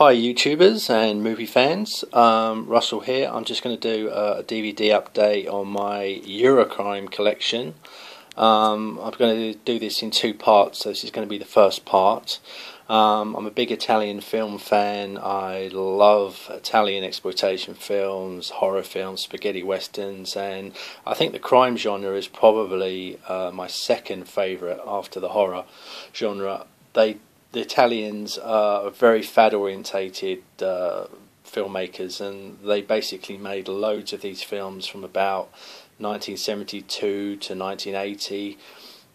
Hi YouTubers and movie fans, Russell here. I'm just going to do a DVD update on my Eurocrime collection. I'm going to do this in two parts, so this is going to be the first part. I'm a big Italian film fan. I love Italian exploitation films, horror films, spaghetti westerns, and I think the crime genre is probably my second favourite after the horror genre. The Italians are very fad-orientated filmmakers, and they basically made loads of these films from about 1972 to 1980.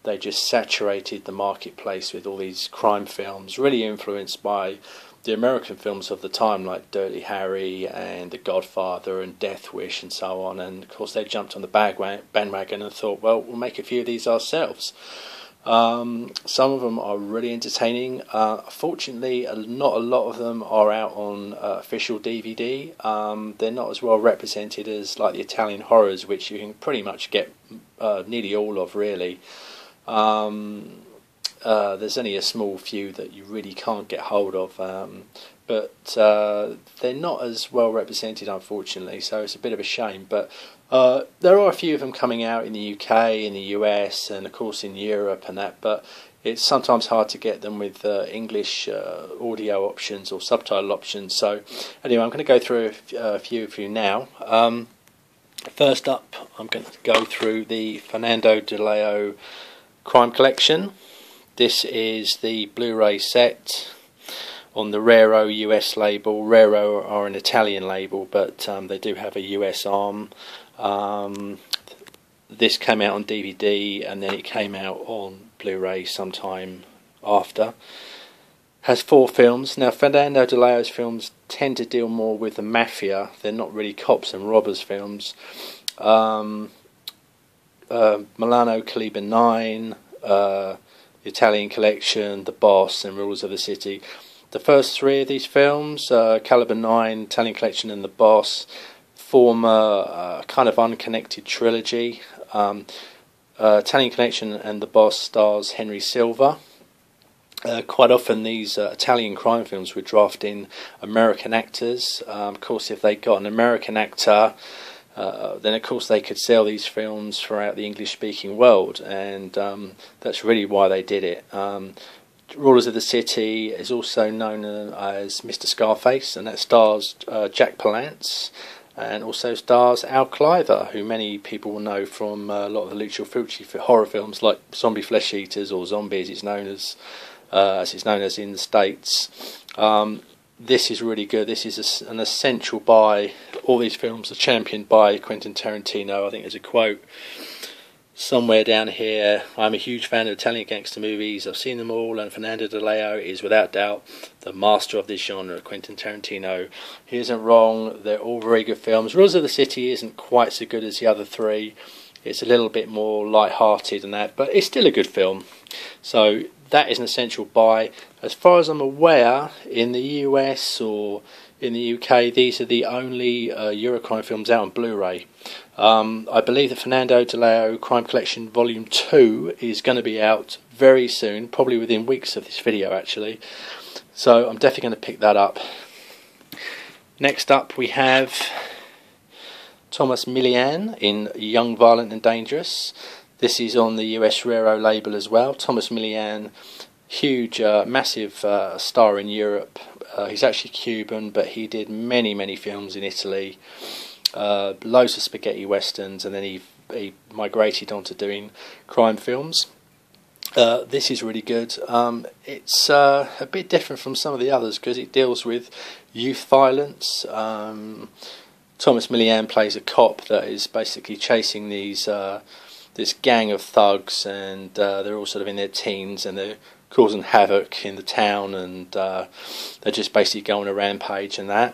They just saturated the marketplace with all these crime films, really influenced by the American films of the time, like Dirty Harry and The Godfather and Death Wish and so on. And of course they jumped on the bandwagon and thought, well, we'll make a few of these ourselves. Some of them are really entertaining. Fortunately, not a lot of them are out on official DVD. They're not as well represented as like the Italian horrors, which you can pretty much get nearly all of, really. There's only a small few that you really can't get hold of, but they're not as well represented, unfortunately, so it's a bit of a shame. But there are a few of them coming out in the UK, in the US, and of course in Europe and that, but it's sometimes hard to get them with English audio options or subtitle options. So anyway, I'm going to go through a few for you now. First up, I'm going to go through the Fernando Crime Collection. This is the Blu-ray set on the Raro US label. Raro are an Italian label, but they do have a US arm. This came out on DVD and then it came out on Blu-ray sometime after. Has 4 films. Now, Fernando de Leo's films tend to deal more with the mafia. They're not really cops and robbers films. Milano Caliber 9, the Italian Collection, The Boss, and Rules of the City. The first 3 of these films, Caliber 9, Italian Collection, and The Boss, form a kind of unconnected trilogy. Italian Collection and The Boss stars Henry Silva. Quite often these Italian crime films would draft in American actors. Of course, if they got an American actor, then of course they could sell these films throughout the English-speaking world, and that's really why they did it. Rulers of the City is also known as Mr. Scarface, and that stars Jack Palance, and also stars Al Cliver, who many people will know from a lot of the Lucio Fulci horror films like Zombie Flesh Eaters, or Zombie as it's known as in the States. This is really good. This is an essential buy. All these films are championed by Quentin Tarantino. I think there's a quote somewhere down here: "I'm a huge fan of Italian gangster movies. I've seen them all, and Fernando de Leo is without doubt the master of this genre." Quentin Tarantino. He isn't wrong. They're all very good films. Rules of the City isn't quite so good as the other 3. It's a little bit more light-hearted than that, but it's still a good film. So that is an essential buy. As far as I'm aware, in the US or in the UK, these are the only Eurocrime films out on Blu-ray. I believe that Fernando de Leo Crime Collection Volume 2 is going to be out very soon, probably within weeks of this video actually. So I'm definitely going to pick that up. Next up we have Thomas Milian in Young, Violent and Dangerous. This is on the US Raro label as well. Thomas Milian, huge, massive star in Europe. He's actually Cuban, but he did many films in Italy. Loads of spaghetti westerns, and then he migrated onto doing crime films. This is really good. It's a bit different from some of the others because it deals with youth violence. Thomas Milian plays a cop that is basically chasing this gang of thugs, and they're all sort of in their teens, and they're causing havoc in the town, and they're just basically going on a rampage and that.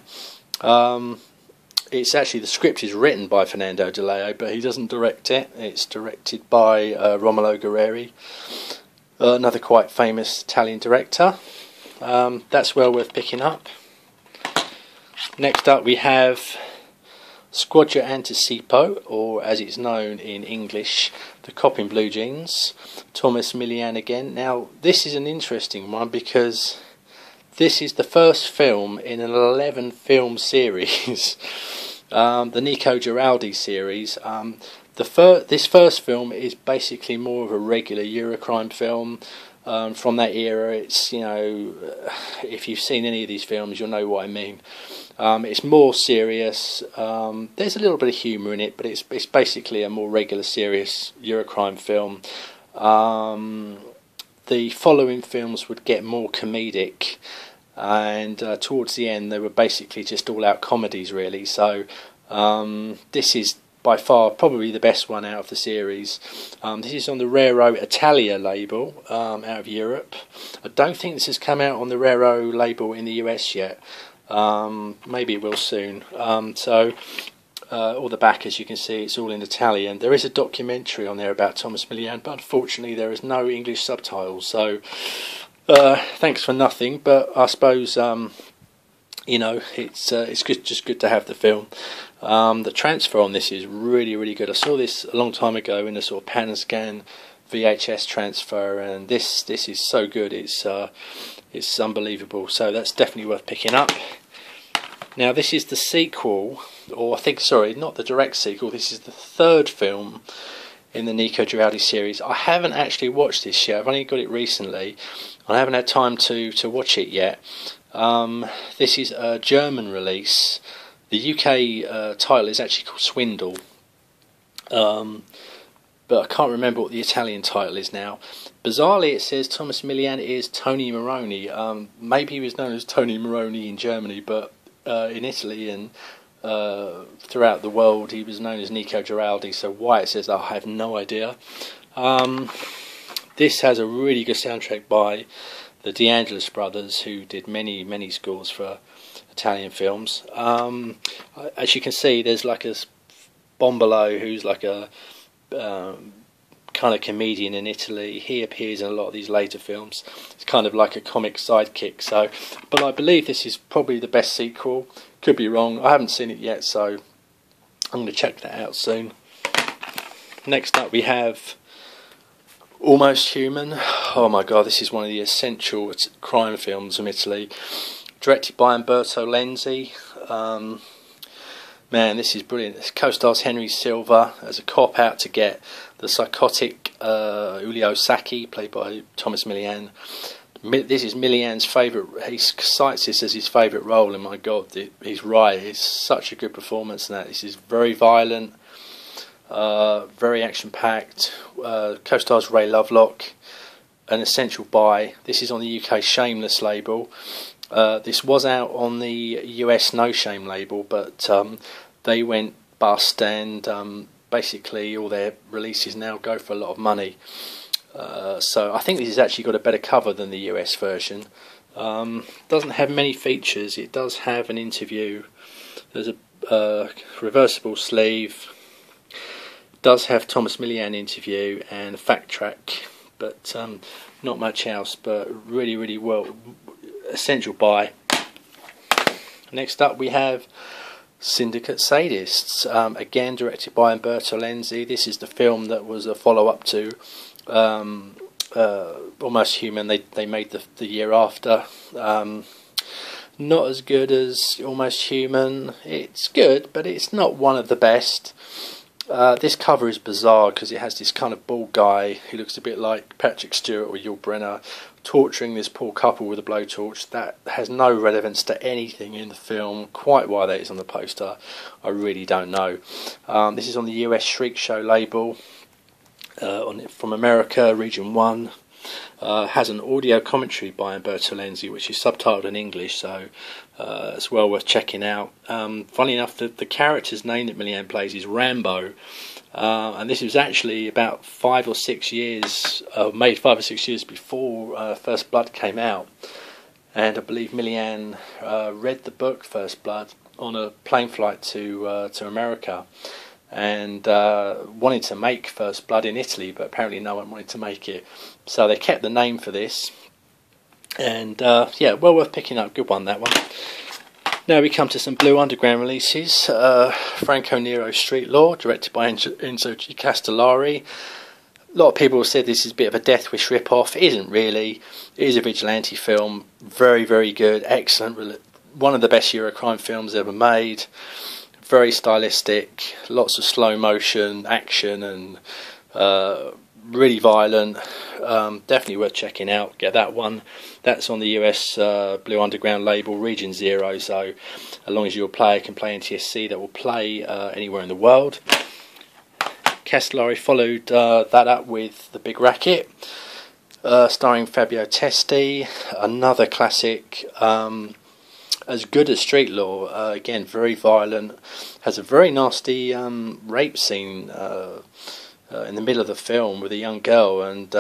It's actually, the script is written by Fernando de Leo, but he doesn't direct it. It's directed by Romolo Guerrieri, another quite famous Italian director. That's well worth picking up. Next up we have Squadra Anticipo, or as it's known in English, The Cop in Blue Jeans. Thomas Milian again. Now, this is an interesting one because this is the first film in an 11-film series, the Nico Giraldi series. This first film is basically more of a regular Eurocrime film. From that era. It's, you know, if you've seen any of these films, you'll know what I mean. It's more serious. There's a little bit of humour in it, but it's basically a more regular, serious Eurocrime film. The following films would get more comedic, and towards the end they were basically just all-out comedies, really. So this is by far probably the best one out of the series. This is on the Raro Italia label, out of Europe. I don't think this has come out on the Raro label in the US yet. Maybe it will soon. All the back, as you can see, it's all in Italian. There is a documentary on there about Thomas Milian, but unfortunately there is no English subtitles, so thanks for nothing. But I suppose you know, it's just good to have the film. The transfer on this is really, really good. I saw this a long time ago in a sort of pan and scan VHS transfer, and this is so good. It's unbelievable. So that's definitely worth picking up. Now this is the sequel, or I think, sorry, not the direct sequel. This is the third film in the Nico Giraldi series. I haven't actually watched this yet. I've only got it recently. I haven't had time to watch it yet. This is a German release. The UK title is actually called Swindle, but I can't remember what the Italian title is now. Bizarrely, it says Thomas Milian is Tony Moroni. Maybe he was known as Tony Moroni in Germany, but in Italy and throughout the world he was known as Nico Giraldi. So why it says that, I have no idea. This has a really good soundtrack by the De Angelis brothers, who did many scores for Italian films. As you can see, there's like a Bombolo, who's like a kind of comedian in Italy. He appears in a lot of these later films. It's kind of like a comic sidekick. So, but I believe this is probably the best sequel. Could be wrong. I haven't seen it yet, so I'm going to check that out soon. Next up, we have Almost Human. Oh my god, this is one of the essential crime films from Italy. Directed by Umberto Lenzi. Man, this is brilliant. It co-stars Henry Silva as a cop out to get the psychotic Julio Sacchi, played by Thomas Milian. This is Milian's favourite. He cites this as his favourite role, and my god, he's right. It's such a good performance in that. This is very violent, very action-packed. Co-stars Ray Lovelock. An essential buy. This is on the UK Shameless label. This was out on the US No Shame label, but they went bust, and basically all their releases now go for a lot of money. So I think this has actually got a better cover than the US version. Doesn't have many features. It does have an interview. There's a reversible sleeve. Does have Thomas Milian interview and a fact track, but not much else. But really well, essential buy. Next up we have Syndicate Sadists, again directed by Umberto Lenzi. This is the film that was a follow-up to Almost Human. They made the year after. Not as good as Almost Human. It's good, but it's not one of the best. This cover is bizarre because it has this kind of bald guy who looks a bit like Patrick Stewart or Yul Brynner torturing this poor couple with a blowtorch. That has no relevance to anything in the film. Quite why that is on the poster, I really don't know. This is on the US Shriek Show label, from America, Region 1. Has an audio commentary by Umberto Lenzi, which is subtitled in English, so it's well worth checking out. Funny enough, the character's name that Milian plays is Rambo, and this was actually about made 5 or 6 years before First Blood came out, and I believe Milian read the book First Blood on a plane flight to America, and wanted to make First Blood in Italy, but apparently no one wanted to make it, so they kept the name for this. And yeah, well worth picking up. Good one, that one. Now we come to some Blue Underground releases. Franco Nero Street Law, directed by Enzo G. Castellari. A lot of people have said this is a bit of a Death Wish rip-off. It isn't really. It is a vigilante film. Very, very good. Excellent. One of the best Eurocrime films ever made. Very stylistic. Lots of slow motion action and really violent. Definitely worth checking out. Get that one. That's on the US Blue Underground label, Region 0. So as long as your player can play NTSC, that will play anywhere in the world. Castellari followed that up with The Big Racket, starring Fabio Testi, another classic, as good as Street Law. Again, very violent, has a very nasty rape scene in the middle of the film with a young girl, and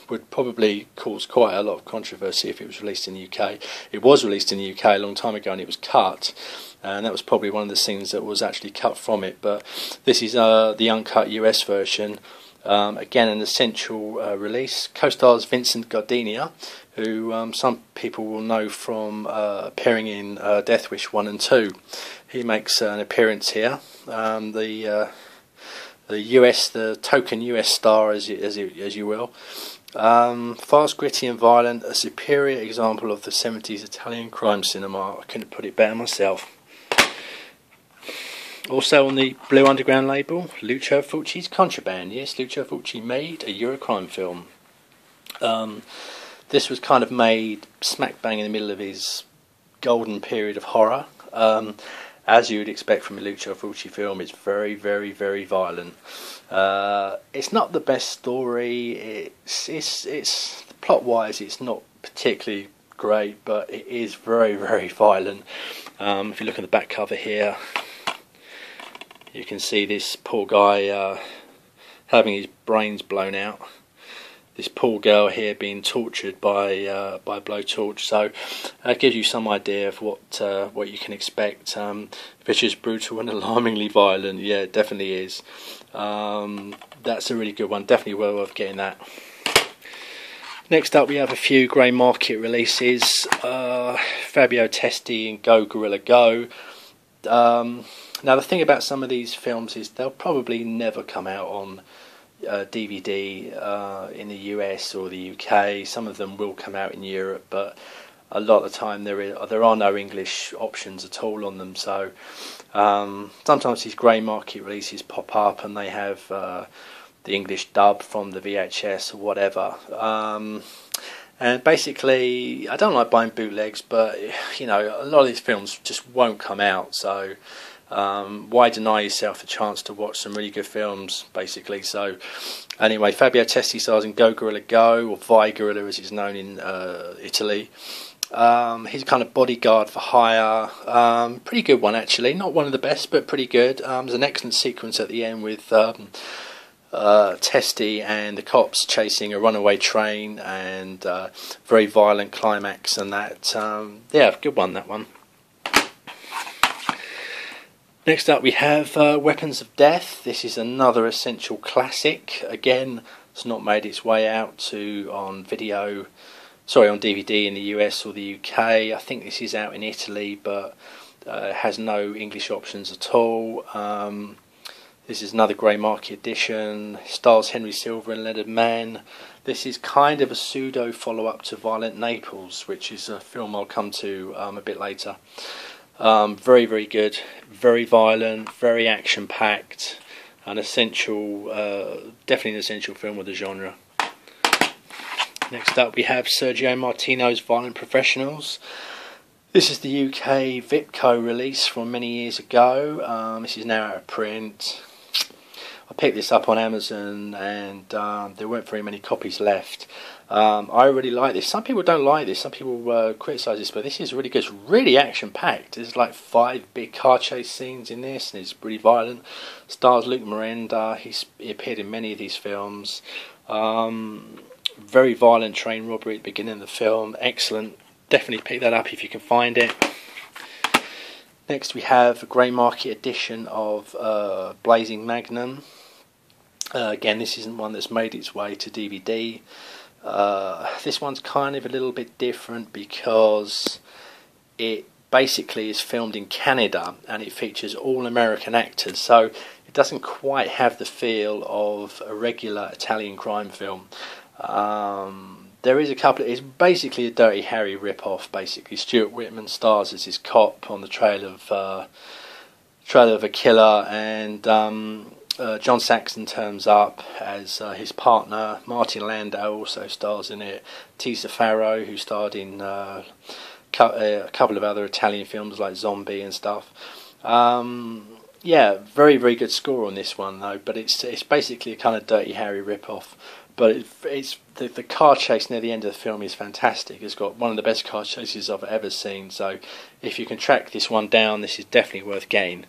would probably cause quite a lot of controversy if it was released in the UK. It was released in the UK a long time ago and it was cut, and that was probably one of the scenes that was actually cut from it, but this is the uncut US version. Again, an essential release. Co-stars Vincent Gardenia, who some people will know from appearing in Death Wish 1 and 2. He makes an appearance here. The token US star, as you will. Fast, gritty and violent, a superior example of the 70s Italian crime cinema. I couldn't put it better myself. Also on the Blue Underground label, Lucio Fulci's Contraband. Yes, Lucio Fulci made a Eurocrime film. This was kind of made smack bang in the middle of his golden period of horror. As you would expect from a Lucio Fulci film, it's very, very, very violent. It's not the best story. It's plot-wise, it's not particularly great, but it is very, very violent. If you look at the back cover here, you can see this poor guy having his brains blown out. This poor girl here being tortured by blowtorch. So that gives you some idea of what you can expect. Vicious, brutal, and alarmingly violent. Yeah, it definitely is. That's a really good one. Definitely well worth getting that. Next up, we have a few grey market releases. Fabio Testi and Go Gorilla Go. Now the thing about some of these films is they'll probably never come out on DVD in the US or the UK. Some of them will come out in Europe, but a lot of the time there are no English options at all on them. So sometimes these grey market releases pop up and they have the English dub from the VHS or whatever. And basically, I don't like buying bootlegs, but you know, a lot of these films just won't come out. So why deny yourself a chance to watch some really good films, basically? So anyway, Fabio Testi stars in Go Gorilla Go, or Vai Gorilla as it's known in Italy. He's a kind of bodyguard for hire. Pretty good one, actually. Not one of the best, but pretty good. There's an excellent sequence at the end with Testi and the cops chasing a runaway train, and very violent climax and that. Yeah, good one, that one. Next up we have Weapons of Death. This is another essential classic. Again, it's not made its way out on DVD in the US or the UK. I think this is out in Italy, but it has no English options at all. This is another grey market edition. Stars Henry Silva and Leonard Mann. This is kind of a pseudo follow-up to Violent Naples, which is a film I'll come to a bit later. Very, very good, very violent, very action-packed, an essential, definitely an essential film with the genre. Next up we have Sergio Martino's Violent Professionals. This is the UK Vipco release from many years ago. This is now out of print. I picked this up on Amazon and there weren't very many copies left. I really like this. Some people don't like this. Some people criticise this, but this is really good. It's really action-packed. There's like 5 big car chase scenes in this, and it's pretty violent. Stars Luke Miranda. He appeared in many of these films. Very violent train robbery at the beginning of the film. Excellent. Definitely pick that up if you can find it. Next we have a grey market edition of Blazing Magnum. Again, this isn't one that's made its way to DVD. This one's kind of a little bit different because it basically is filmed in Canada and it features all American actors. So it it doesn't quite have the feel of a regular Italian crime film. There is a couple. It's basically a Dirty Harry rip-off. Basically, Stuart Whitman stars as his cop on the trail of a killer, and John Saxon turns up as his partner. Martin Landau also stars in it. Tisa Farrow, who starred in a couple of other Italian films like Zombie and stuff. Yeah, very, very good score on this one though. But it's basically a kind of Dirty Harry rip-off. But it's the car chase near the end of the film is fantastic. It's got one of the best car chases I've ever seen. So if you can track this one down, this is definitely worth getting.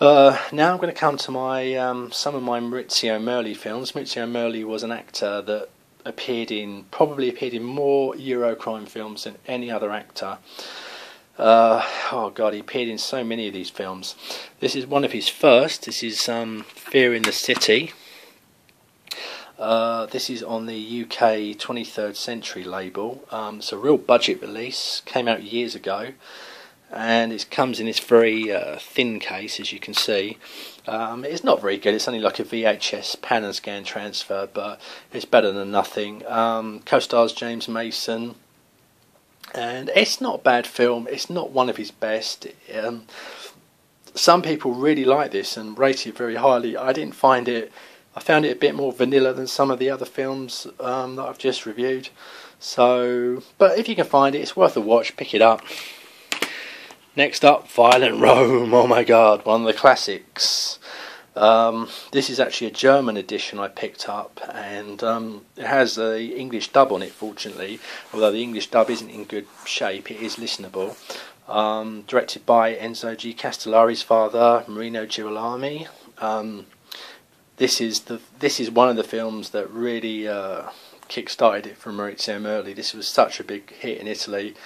Now I'm going to come to my some of my Maurizio Merli films. Maurizio Merli was an actor that probably appeared in more Eurocrime films than any other actor. Oh God, he appeared in so many of these films. This is one of his first. This is Fear in the City. This is on the UK 23rd Century label. It's a real budget release. Came out years ago. And it comes in this very thin case, as you can see. It's not very good. It's only like a VHS pan and scan transfer, but it's better than nothing. Co-stars James Mason, and it's not a bad film. It's not one of his best. Some people really like this and rate it very highly. I didn't find it. I found it a bit more vanilla than some of the other films that I've just reviewed. So, but if you can find it, it's worth a watch. Pick it up. Next up, Violent Rome. Oh my God, one of the classics. This is actually a German edition I picked up, and it has the English dub on it, fortunately. Although the English dub isn't in good shape, it is listenable. Directed by Enzo G. Castellari's father, Marino Girolami. This is one of the films that really kick-started it for Maurizio Merli. This was such a big hit in Italy.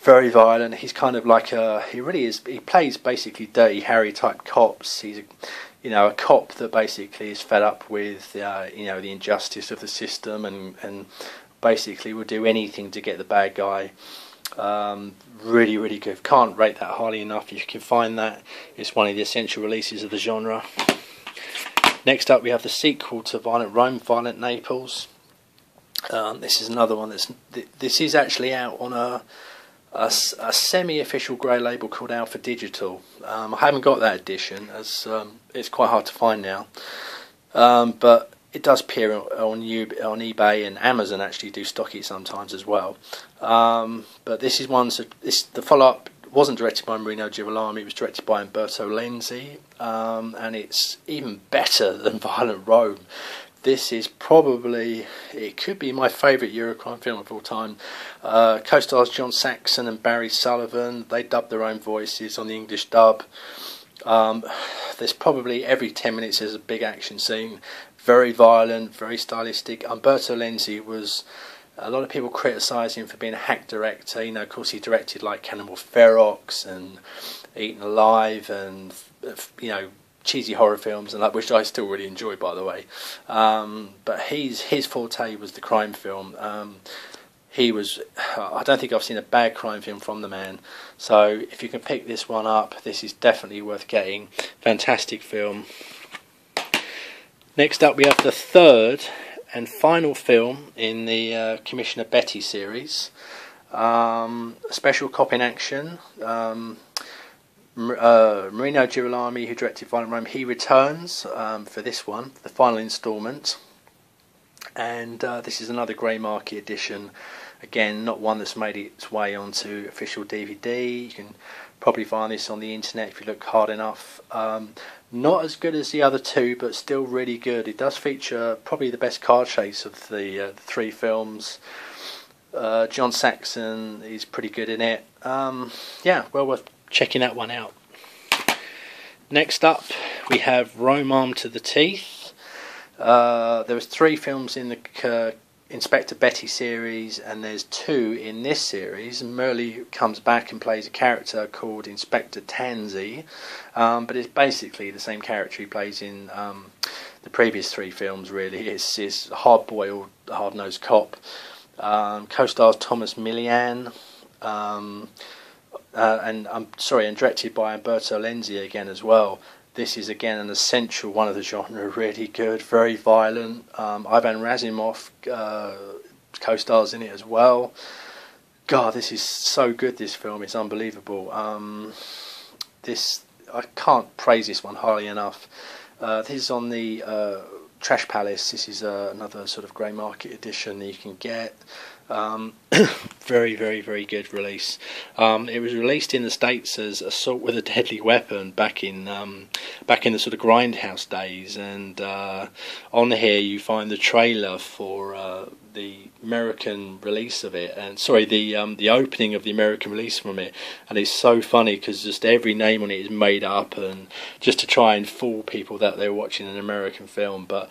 Very violent. He's kind of like he really is. He plays basically Dirty Harry type cops. He's a cop that basically is fed up with the injustice of the system and basically will do anything to get the bad guy. Really, really good. Can't rate that highly enough. If you can find that, it's one of the essential releases of the genre. Next up, we have the sequel to Violent Rome, Violent Naples. This is another one this is actually out on a semi-official grey label called Alpha Digital. I haven't got that edition as it's quite hard to find now, but it does appear on eBay, and Amazon actually do stock it sometimes as well. But this is the follow-up wasn't directed by Marino Girolami. It was directed by Umberto Lenzi, and it's even better than Violent Rome. This is it could be my favourite Eurocrime film of all time. Co-stars John Saxon and Barry Sullivan. They dubbed their own voices on the English dub. There's probably every 10 minutes there's a big action scene. Very violent, very stylistic. Umberto Lenzi was... A lot of people criticise him for being a hack director. Of course, he directed like Cannibal Ferox and Eaten Alive and, cheesy horror films and that, which I still really enjoy, by the way. But his forte was the crime film. I don't think I've seen a bad crime film from the man. So if you can pick this one up, this is definitely worth getting. Fantastic film. Next up, we have the third and final film in the Commissioner Betty series. Special Cop in Action. Marino Girolami, who directed Violent Rome, he returns for this one, the final instalment. And this is another grey market edition. Again, not one that's made its way onto official DVD. You can probably find this on the internet if you look hard enough. Not as good as the other two, but still really good. It does feature probably the best car chase of the three films. John Saxon is pretty good in it. Yeah, well worth checking that one out. Next up, we have Rome Armed to the Teeth. There was 3 films in the Inspector Betty series, and there's 2 in this series. Merli comes back and plays a character called Inspector Tansy, but it's basically the same character he plays in the previous 3 films. Really, it's hard-boiled, hard-nosed cop. Co-stars Thomas Milian, and directed by Umberto Lenzi again as well. This is again an essential one of the genre, really good, very violent. Ivan Razimov co-stars in it as well. God, this is so good, this film, it's unbelievable. I can't praise this one highly enough. This is on the Trash Palace. This is another sort of grey market edition that you can get. Very, very, very good release. It was released in the States as Assault with a Deadly Weapon back in the sort of Grindhouse days, and on here you find the trailer for the American release of it, and the opening of the American release from it, and it's so funny because just every name on it is made up, and just to try and fool people that they're watching an American film, but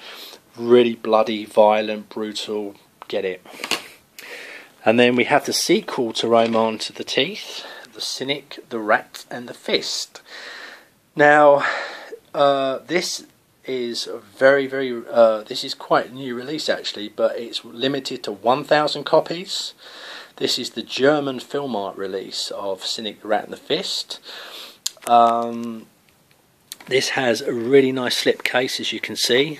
really bloody, violent, brutal. Get it. And then we have the sequel to Roman to the Teeth, The Cynic, the Rat and the Fist. Now, this is this is quite a new release actually, but it's limited to 1,000 copies. This is the German film art release of Cynic, the Rat and the Fist. This has a really nice slip case, as you can see.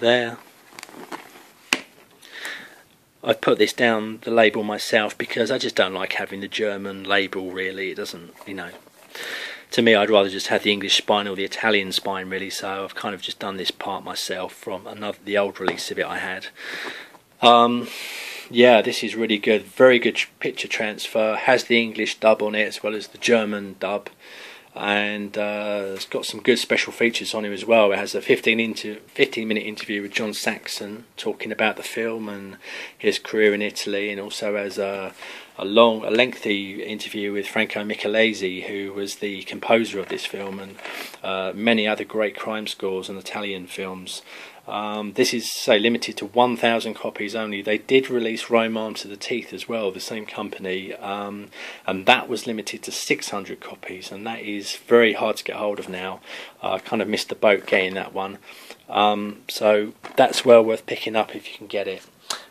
There. I've put this down the label myself because I just don't like having the German label, really. It doesn't, to me I'd rather just have the English spine or the Italian spine, really, so I've kind of just done this part myself from the old release of it I had. Yeah, this is really good, very good picture transfer, has the English dub on it as well as the German dub. And it's got some good special features on it as well. It has a 15-minute interview with John Saxon talking about the film and his career in Italy, and also has a lengthy interview with Franco Michelesi, who was the composer of this film, and many other great crime scores and Italian films. This is, limited to 1,000 copies only. They did release Roman to the Teeth as well, the same company, and that was limited to 600 copies, and that is very hard to get hold of now. I kind of missed the boat getting that one. So that's well worth picking up if you can get it.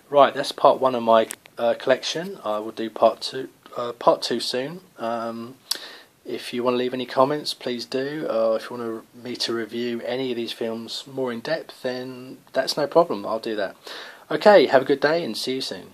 Right, that's part one of my collection. I will do part two soon. If you want to leave any comments, please do. If you want me to review any of these films more in depth, then that's no problem. I'll do that. Okay, have a good day and see you soon.